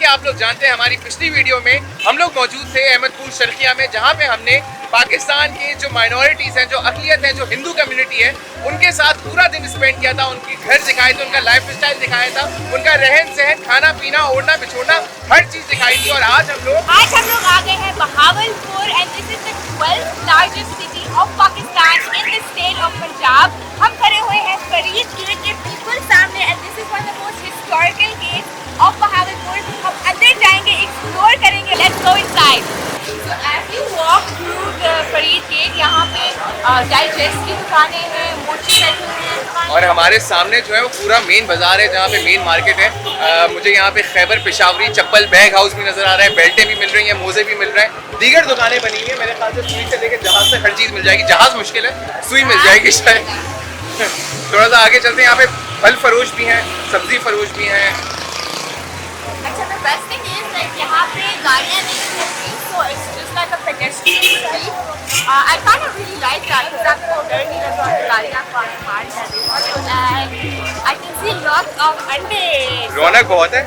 आप लोग जानते हैं हमारी पिछली वीडियो में हम लोग मौजूद थे अहमदपुर शर्किया में, जहाँ पे हमने पाकिस्तान के जो माइनॉरिटीज़ हैं, जो अक़लियत है, जो हिंदू कम्युनिटी है, उनके साथ पूरा दिन स्पेंड किया था। उनके घर दिखाए थे, उनका लाइफ स्टाइल दिखाया था, उनका रहन सहन, खाना पीना, ओढ़ना बिछोड़ना, हर चीज़ दिखाई थी। और आज हम लोग आ गए हैं Bahawalpur and this is the 12th largest city of Pakistan in the state of Punjab. हम खड़े हुए हैं फरीद गेट के बिल्कुल सामने and this is one of the most historical gate of Bahawalpur. हम अंदर जाएंगे, एक्सप्लोर करेंगे। Let's go inside. So as you walk through the Farid gate, यहाँ पे डाइजेस्ट की दुकानें हैं, मोची लड्डू हैं, और हमारे सामने जो है वो पूरा मेन बाजार है, जहाँ पे मेन मार्केट है। मुझे यहाँ पे खैबर पेशावरी चप्पल बैग हाउस भी नजर आ रहा है, बेल्टें भी मिल रही हैं, मोजे भी मिल रहे हैं, दीगर दुकानें बनी हुई है। मेरे ख्याल से सुई से लेकर जहाज से हर चीज़ मिल जाएगी। जहाज मुश्किल है, सुई मिल जाएगी शायद। थोड़ा सा आगे चलते हैं, यहाँ पे फल फरोश भी हैं, सब्जी फरोश भी हैं। अच्छा, the best thing is like यहाँ पे गाड़ियाँ नहीं चलती, so it's just like a pedestrian street. I kind of really like that because आपको डर नहीं लगता कि गाड़ियाँ मार जाती हैं। And I can see lots of अंडे। रौनक बहुत है,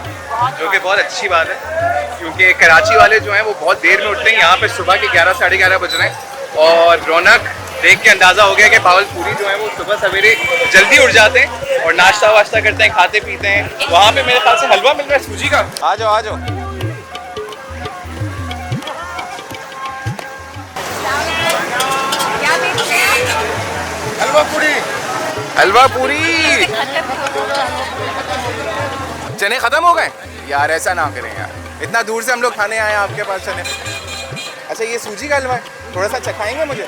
जो कि बहुत अच्छी बात है, क्योंकि कराची वाले जो हैं वो बहुत देर में उठते हैं। यहाँ पे सुबह के 11 साढ़े 11 बज रहे हैं और रौनक देख के अंदाज़ा हो गया कि भावलपुरी जो है वो सुबह सवेरे जल्दी उठ जाते हैं और नाश्ता वाश्ता करते हैं, खाते पीते हैं। वहाँ पे मेरे ख्याल से हलवा मिल रहा है सूजी का। आ जाओ आ जाओ। क्या देखते हैं? हलवा पूरी, हलवा पूरी। चने खत्म हो गए यार, ऐसा ना करें यार, इतना दूर से हम लोग खाने आए हैं आपके पास चने। अच्छा, ये सूजी का हलवा है, थोड़ा सा चखाएंगे मुझे?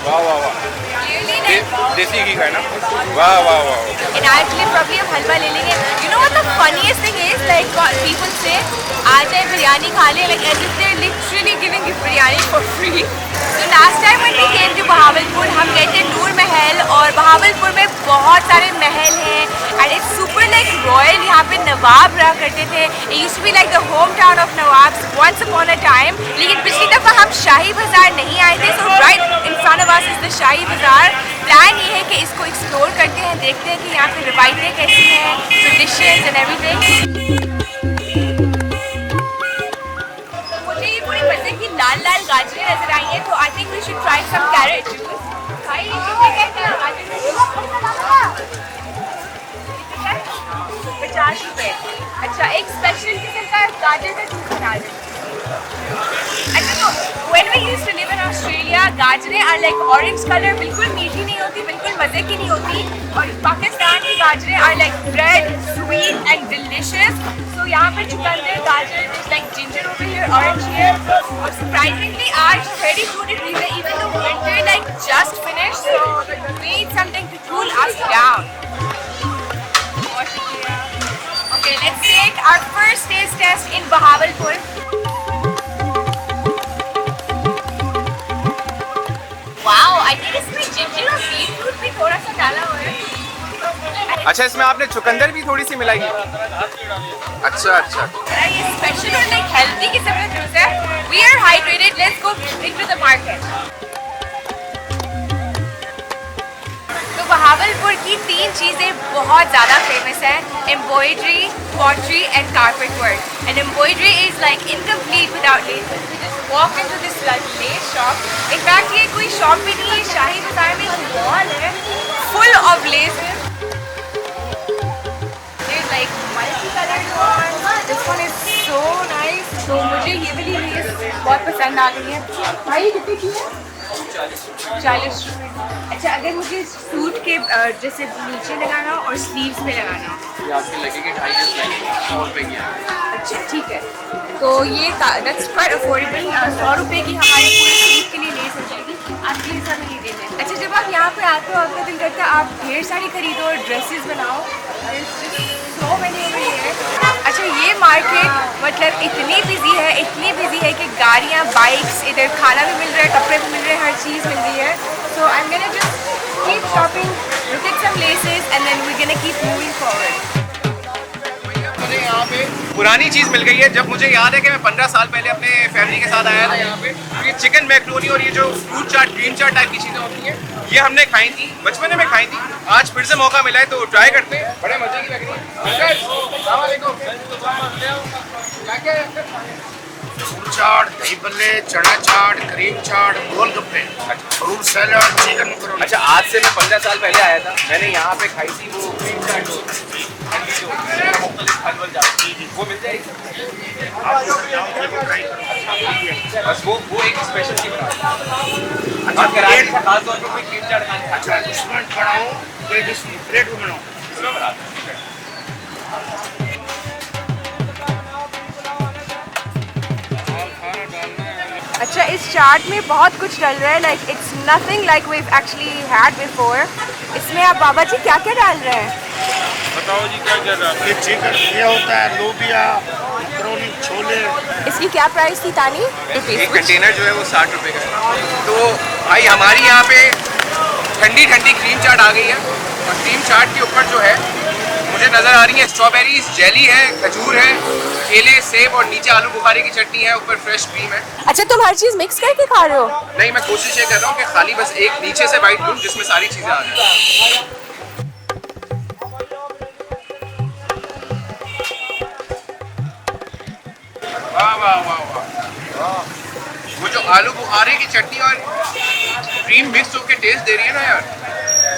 वाह वाह वाह, देसी घी का है ना? वाह वाह वाह। And actually probably हम हलवा ले लेंगे। You know what the funniest thing is? Like people say, आ जाए बिरयानी खा ले, like as if they're literally giving you biryani for free. So last time when we came to Bahawalpur, हम गए थे नूर महल, और बहावलपुर में बहुत सारे महल हैं and it's super like royal। यहाँ पे नवाब रहा करते थे। It used to be like the hometown of nawabs once upon a time। लेकिन पिछली दफ़ा हम शाही बाजार नहीं आए थे, so right in front of us is the शाही बाजार। प्लान ये है कि इसको एक्सप्लोर करते हैं, देखते हैं कि यहाँ पे रिवायतें कैसी हैं, ट्रेडिशंस एंड एवरीथिंग। मुझे ये पूरी मजे की लाल लाल गाजरें नजर आई हैं, तो I think we should try some carrot juice. भाई कितने कहते हैं गाजर का जूस? 50 रुपये। अच्छा, एक स्पेशल किस्म का गाजर का जूस बना दें। अच्छा, तो when we used to live in Australia, गाजरें are like orange color, बिल्कुल मीठी नहीं होती, बिल्कुल मज़े की नहीं होती। और पाकिस्तान की गाजरें are like red, sweet and delicious। So यहाँ पे चुकंदर, गाजर, there's like ginger over here, orange here। और surprisingly आज 32 degrees है, even though winter like just finished, so we need something to cool us down। Okay, let's take our first taste test in Bahawalpur। Wow, I think इसमें ginger और beetroot भी थोड़ा सा डाला हुआ है। अच्छा, इसमें आपने चुकंदर भी थोड़ी सी मिलाई? अच्छा अच्छा। ये स्पेशल और लाइक हेल्दी किस्म का जूस है। We are hydrated, let's go into the market। तो बहावलपुर की 3 चीज़ें बहुत ज़्यादा फेमस हैं: embroidery, pottery and carpet work. And embroidery is like incomplete without laces. We just walk into this like lace shop। In fact ये कोई shop भी नहीं है, शाही बाजार में एक मॉल है full of laces। There's like multi-colored ones। This one is so nice। तो मुझे ये वाली लेस बहुत पसंद आ गई है। भाई कितने की है? 40 रुपये। अच्छा, अगर मुझे सूट के जैसे नीचे लगाना और स्लीव्स पे लगाना ये आपकी लगेगी 250 रुपये की। अच्छा ठीक है, तो ये दैट्स क्वाइट अफोर्डेबल। 100 रुपये की हमारे पूरे सूट के लिए लेस हो जाएगी। आप ये सब नहीं दे दें। अच्छा, जब आप यहाँ पे आते हो, आपका दिल करता है आप ढेर सारी खरीदो और ड्रेसेस बनाओ। So many over here. अच्छा, ये मार्केट मतलब इतनी बिजी है कि गाड़ियाँ, बाइक्स, इधर खाना भी मिल रहा है, कपड़े भी मिल रहे हैं, हर चीज़ मिल रही है। So I'm gonna just keep shopping, look at some laces and then we're gonna keep moving forward। मुझे यहाँ पे पुरानी चीज़ मिल गई है। जब मुझे याद है कि मैं 15 साल पहले अपने फैमिली के साथ आया था यहाँ पे, तो ये ये चिकन मैक्रोनी और ये जो फ्रूट चाट ग्रीन चाट टाइप की चीज़ें होती हैं ये हमने खाई थी, बचपन में खाई थी। आज फिर से मौका मिला है तो ट्राई करते हैं, बड़े मजे की लग रही है। चाट, दही बल्ले, चना चाट, क्रीम चाट, गोलगप्पे, फ्रूट सैलड, चिकन मैक्रोनी। अच्छा, आज से मैं 15 साल पहले आया था, मैंने यहाँ पे खाई थी वो ग्रीन चाट वो मिल जाएगी बस वो एक स्पेशल चीज बना खास तौर पर कोई ग्रीन चाट खाने। अच्छा, उसमें बनाओ प्लेट में बनाओ। अच्छा, इस चाट में बहुत कुछ डल रहा है, like it's nothing like we actually had before. इसमें आप बाबा जी क्या क्या डाल रहे हैं? बताओ जी क्या कर रहा है? ये चिकन, ये होता है लोबिया, मैक्रोनी, छोले। इसकी क्या प्राइस थी तानी? एक कंटेनर जो है वो 60 रुपए का है। तो भाई हमारी यहाँ पे ठंडी ठंडी क्रीम चाट आ गई है और क्रीम चाट के ऊपर जो है मुझे नज़र आ रही है स्ट्रॉबेरीज, जेली है, खजूर है, केले, सेब और नीचे आलू बुखारे की चटनी है, ऊपर फ्रेश क्रीम है। अच्छा, तुम हर चीज़ मिक्स करके खा रहे हो? नहीं, मैं कोशिश ये कर रहा हूँ कि खाली बस एक नीचे से बाइट लूँ जिसमें सारी चीज़ें आ जाए। वाह वाह वाह वाह, वो जो आलू बुखारे की चटनी और क्रीम मिक्स होकर टेस्ट दे रही है ना यार,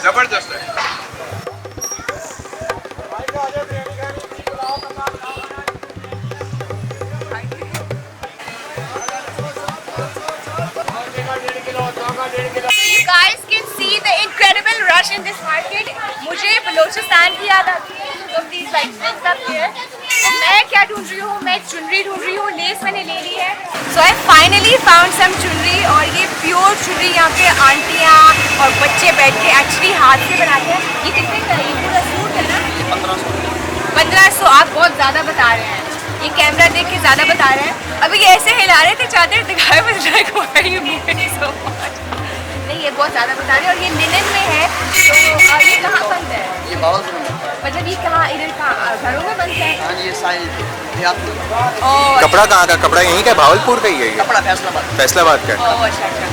जबरदस्त है। You guys can see the incredible rush in this market. मुझे बलोचिस्तान की याद आती है। So please like sit up here. तो मैं क्या ढूंढ रही हूँ? मैं चुनरी ढूंढ रही हूँ। लेस मैंने ले ली है। So I finally found some चुनरी और ये प्योर चुनरी यहाँ पे आंटियाँ और बच्चे बैठ के एक्चुअली हाथ से बनाते हैं। ये कितने का है? ये पूरा सूट है ना? 1500। आप बहुत ज़्यादा बता रहे हैं। ये कैमरा देख के ज़्यादा बता रहे हैं। अभी ये ऐसे हिला रहे थे, चादर दिखाए बज रहा है so much। नहीं, ये बहुत ज़्यादा बता रहे हैं और ये लिनन में है। तो ये कहाँ बंद है? ये भावलपुर में। मतलब ये कहाँ, इधर कहाँ घरों में बनता है? हाँ जी, ये साइज ओह, कपड़ा कहाँ का? कपड़ा यहीं का, भावलपुर का ही है ये? कपड़ा फैसलाबाद। फैसलाबाद का। ओह, अच्छा अच्छा।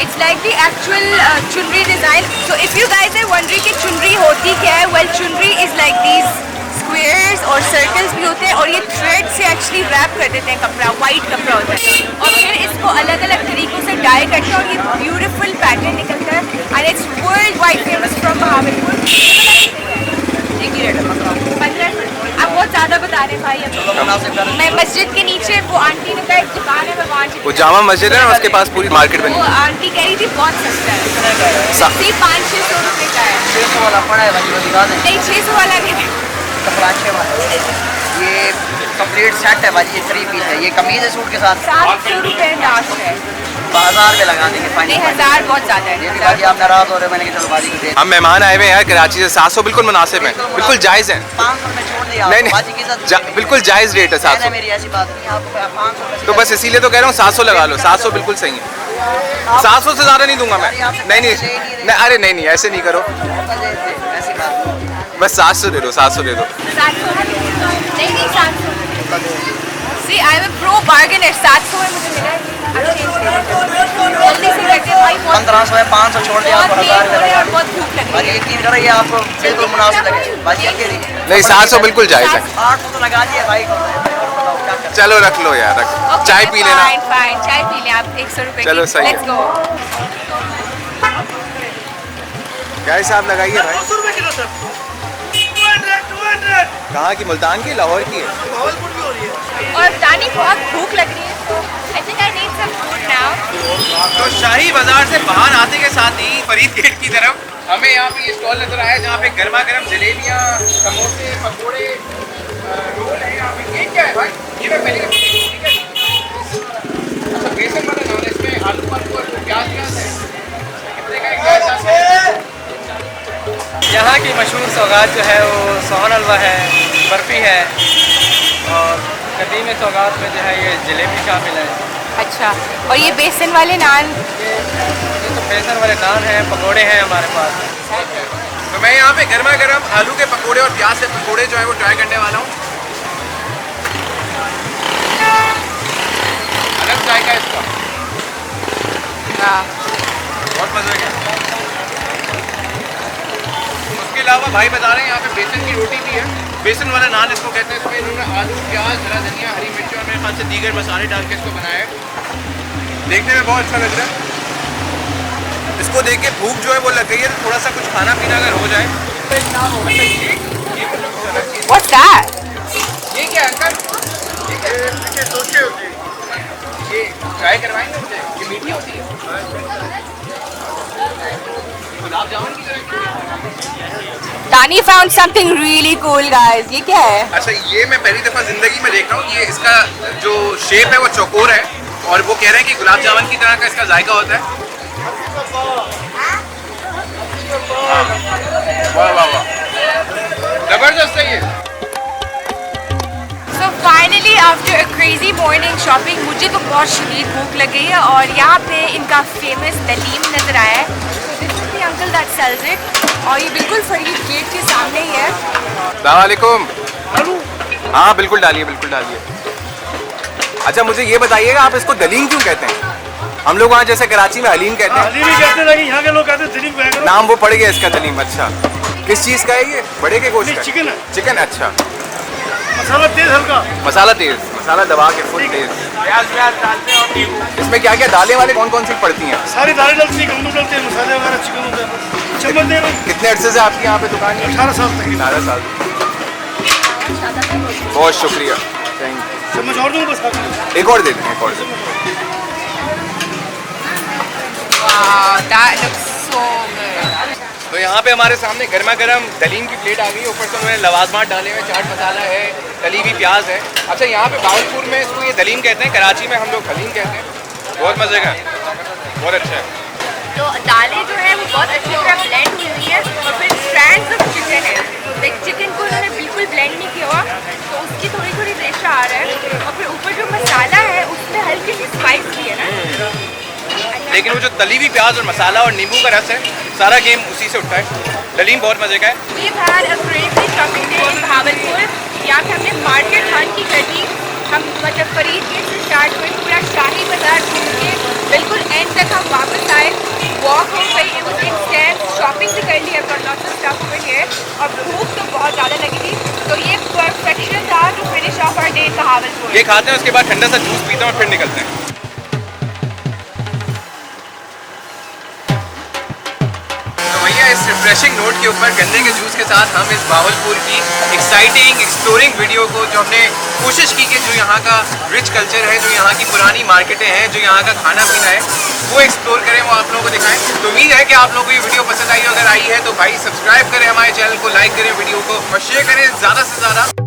It's like the actual chunri design. So if you guys are wondering कि चुनरी होती क्या है, well चुनरी is like these स्क्वेयर्स और सर्कल्स भी होते हैं और ये थ्रेड से एक्चुअली रैप कर देते हैं कपड़ा, वाइट कपड़ा होता है और फिर इसको अलग अलग तरीक़ों से डाई करते हैं और ये ब्यूटीफुल पैटर्न निकलता है and it's world wide famous from Bahawalpur. एक ही रेट है 15। आप बहुत ज़्यादा बता रहे हैं भाई। मैं मस्जिद के नीचे वो आंटी ने कहा एक दुकान है, मैं वहाँ वो जामा मस्जिद है ना, उसके पास पूरी मार्केट बनी। वो आंटी कह रही थी बहुत सस्ता है, सिर्फ 500-600 रुपये का है। 600 वाला पड़ा है भाई, वो दिखा दें। नहीं, 600 वाला नहीं, कपड़ा अच्छे वाला। ये कंप्लीट सेट है भाई, ये 3 पीस है। ये कमीज है सूट के साथ। 700 रुपये लास्ट है। 1000 रुपये लगा देंगे नहीं, फाइनल। 1000 बहुत ज़्यादा ये भी है। भाई आप नाराज हो रहे हो, मैंने कहा चलो बाजी को दे। हम मेहमान आए हुए हैं यार कराची से, 700 बिल्कुल मुनासिब है, बिल्कुल जायज़ है। 500 रुपये छोड़ दिया नहीं बाजी की इज्जत। नहीं, बिल्कुल जायज़ रेट है 700। मेरी ऐसी बात नहीं, आपको 500 रुपये तो बस इसीलिए तो कह रहा हूँ 700 लगा लो, 700 बिल्कुल सही है। 700 से ज़्यादा नहीं दूंगा मैं। नहीं नहीं, अरे नहीं नहीं, ऐसे नहीं करो, ऐसी बात नहीं। बस 700 दे दो, 700 दे दो। 700 नहीं 700। See, I am a pro bargainer. 700 में मुझे मिला है। जल्दी से करके भाई, 1500 है, 500 छोड़ दिया आपको, 1000 रुपये और लगा। बहुत भूख लग रही भाई है। यकीन करो ये आपको बिल्कुल मुनासिब लगे। बाजी अकेली नहीं, 700 बिल्कुल जायज़ है। 800 तो लगा दिया भाई को। बताओ क्या करें। चलो रख लो यार, रख। Okay, चाय पी लेना। fine, fine, चाय पी लें आप 100 रुपये की। चलो, सही है। Let's go. क्या हिसाब लगाइए भाई? 200 रुपये किलो सर। 200। कहाँ की? मुल्तान की, लाहौर की है? भावलपुर की हो रही है। और तानी बहुत भूख लग रही है, so I think I need some food now. तो शाही बाजार से बाहर आते के साथ ही फरीद गेट की तरफ हमें यहाँ पे ये स्टॉल नजर आया जहाँ पे गर्मा गर्म जलेबियाँ, समोसे, पकोड़े, रोल है। यहाँ पे ये क्या है भाई? ये मैं पहले ठीक है। अच्छा, बेसन वाला नान है, इसमें आलू वालू और प्याज व्याज है। कितने का एक ऐसा है? यहाँ की मशहूर सौगात जो है वो सोहन हलवा है, बर्फ़ी है और कदीम सौगात में जो है ये जलेबी शामिल है। अच्छा, और ये बेसन वाले नान? ये तो बेसन वाले नान हैं, पकोड़े हैं हमारे पास। तो मैं यहाँ पे गर्मा गर्म आलू के पकोड़े और प्याज के पकोड़े जो है वो ट्राई करने वाला हूँ। अलग जायका है इसका। हाँ। बहुत मजा है। उसके अलावा भाई बता रहे हैं यहाँ पे बेसन की रोटी भी है, बेसन वाला नान इसको कहते हैं। इसमें इन्होंने आलू, प्याज, हरा धनिया, हरी मिर्ची और मेरे ख्याल से दीगर मसाले डाल के इसको बनाया है। देखने में बहुत अच्छा लग रहा है। इसको देख के भूख जो है वो लग गई है, तो थोड़ा सा कुछ खाना पीना अगर हो जाए। What's that? ये क्या अंकल? ये क्या? सोचे होते हैं। ये ट्राई करवाएंगे मुझे? ये मीठी होती है? गुलाब जामुन की तरह। Tani found something really cool, guys. ये क्या है? अच्छा, ये मैं पहली दफा जिंदगी में देख रहा हूँ। ये इसका जो शेप है वो चौकोर है और वो कह रहे हैं कि गुलाब जामुन की तरह का इसका जायका होता है। वाह वाह वाह, जबरदस्त है ये। So finally after a crazy morning shopping मुझे तो बहुत शदीद भूख लग गई है और यहाँ पे इनका फेमस दलीम नज़र आया है। So this is the uncle that sells it और ये बिल्कुल फरीद गेट के सामने ही है। अस्सलाम वालेकुम। हाँ बिल्कुल डालिए, बिल्कुल डालिए। अच्छा मुझे ये बताइएगा, आप इसको दलीम क्यों कहते हैं? हम लोग वहाँ जैसे कराची में हलीम कहते हैं। हलीम ही कहते हैं, यहाँ के लोग कहते हैं दलीम कहा करो। नाम वो पड़ गया इसका, दलीम। अच्छा, किस चीज़ का है ये? बड़े के गोश्त का? चिकन है। चिकन, अच्छा। मसाला तेज हल्का। मसाला तेज, मसाला दबा के फुल तेज। प्याज डालते हैं और नींबू। इसमें क्या क्या दालें वाले कौन कौन सी पड़ती हैं? सारी दालें डलती हैं, गंदम डलते हैं, मसाले वगैरह, चिकन होता है। चम्मच दे रहे हैं। कितने अरसे से आपकी यहाँ पे दुकान है? 18 साल तक। 18 साल। बहुत शुक्रिया, थैंक यू। चम्मच और दूँ बस? एक और दे दें, एक और दे दें। Wow, that looks so good. तो यहाँ पे हमारे सामने गर्मा गर्म दलीम की प्लेट आ गई है। ऊपर से उन्होंने लवाजमात डाले हुए, चाट मसाला है, तली हुई प्याज है। अच्छा, यहाँ पे भावलपुर में इसको ये दलीम कहते हैं, कराची में हम लोग हलीम कहते हैं। बहुत मज़े का, बहुत अच्छा है। तो दालें जो है वो बहुत अच्छी तरह ब्लेंड हुई हुई है और फिर स्ट्रैंड्स ऑफ चिकन है। लाइक चिकन को उन्होंने बिल्कुल ब्लेंड नहीं किया हुआ, तो उसकी थोड़ी थोड़ी रेशा आ रहा है और फिर ऊपर जो मसाला है उसमें हल्की सी स्पाइस भी है ना। लेकिन वो जो तली हुई प्याज और मसाला और नींबू का रस है, सारा गेम उसी से उठता है। दलीम बहुत मज़े का है। We've had a crazy shopping day in Bahawalpur. यहाँ पे हमने मार्केट हंट की कर दी। हम मतलब फरीद गेट से स्टार्ट हुए, पूरा शाही बाजार घूम के बिल्कुल एंड तक हम वापस आए। वॉक हो गई, शॉपिंग भी कर ली है, lots of stuff over here और भूख तो बहुत ज़्यादा लगी थी। तो ये परफेक्शन था to finish off our day in Bahawalpur. ये खाते हैं, उसके बाद ठंडा सा जूस पीते हैं और फिर निकलते हैं। भैया इस रिफ्रेशिंग नोट के ऊपर गन्ने के जूस के साथ हम इस भावलपुर की एक्साइटिंग एक्सप्लोरिंग वीडियो को, जो हमने कोशिश की कि जो यहाँ का रिच कल्चर है, जो यहाँ की पुरानी मार्केटें हैं, जो यहाँ का खाना पीना है, वो एक्सप्लोर करें, वो आप लोगों को दिखाएं। तो उम्मीद है कि आप लोगों को ये वीडियो पसंद आई। अगर आई है तो भाई सब्सक्राइब करें हमारे चैनल को, लाइक करें वीडियो को और शेयर करें ज़्यादा से ज़्यादा।